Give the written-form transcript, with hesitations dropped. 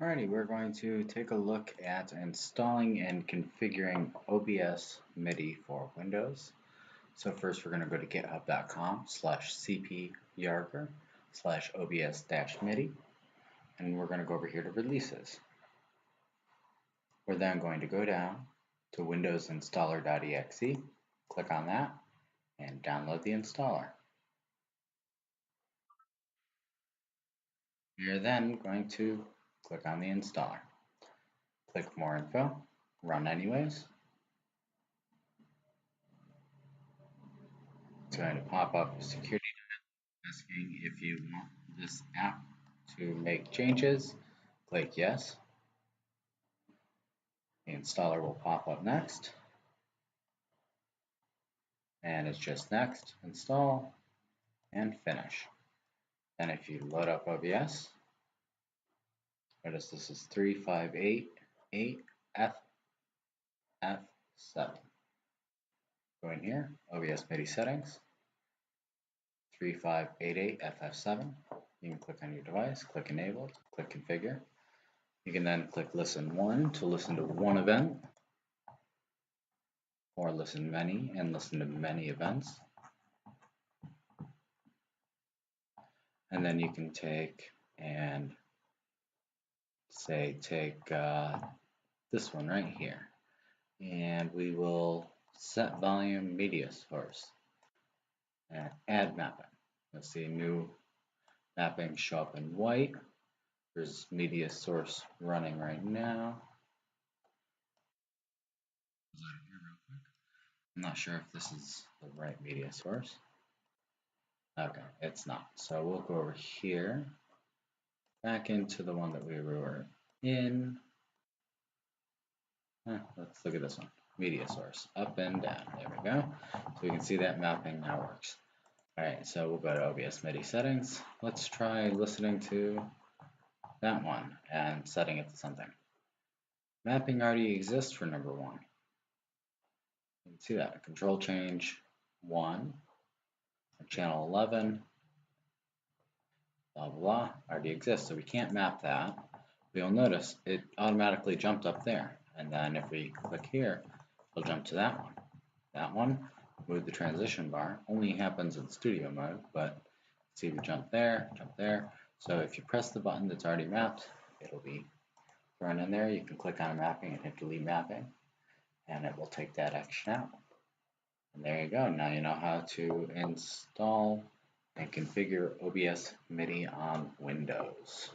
Alrighty, we're going to take a look at installing and configuring OBS-MIDI for Windows. So first we're going to go to github.com/cpyarger/obs-MIDI, and we're going to go over here to releases. We're then going to go down to windowsinstaller.exe, click on that, and download the installer. You're then going to click on the installer. Click More Info, Run Anyways. It's going to pop up security asking if you want this app to make changes. Click Yes. The installer will pop up next. And it's just Next, Install, and Finish. Then if you load up OBS, notice this is 3588FF7. Go in here, OBS MIDI settings, 3588FF7. You can click on your device, click Enabled, click Configure. You can then click Listen 1 to listen to one event, or listen many and listen to many events. And then you can take and say take this one right here, and we will set volume media source and add mapping. You'll see new mapping show up in white. There's media source running right now. I'm not sure if this is the right media source. Okay, it's not. So we'll go over here, back into the one that we were in. Let's look at this one. Media source, up and down. There we go. So we can see that mapping now works. Alright, so we'll go to OBS MIDI settings. Let's try listening to that one and setting it to something. Mapping already exists for number 1. You can see that. Control change 1, channel 11, blah, blah, already exists. So we can't map that. But you'll notice it automatically jumped up there. And then if we click here, it'll jump to that one. That one, move the transition bar, only happens in studio mode, but see we jump there, jump there. So if you press the button that's already mapped, it'll be thrown in there. You can click on mapping and hit delete mapping, and it will take that action out. And there you go. Now you know how to install and configure OBS MIDI on Windows.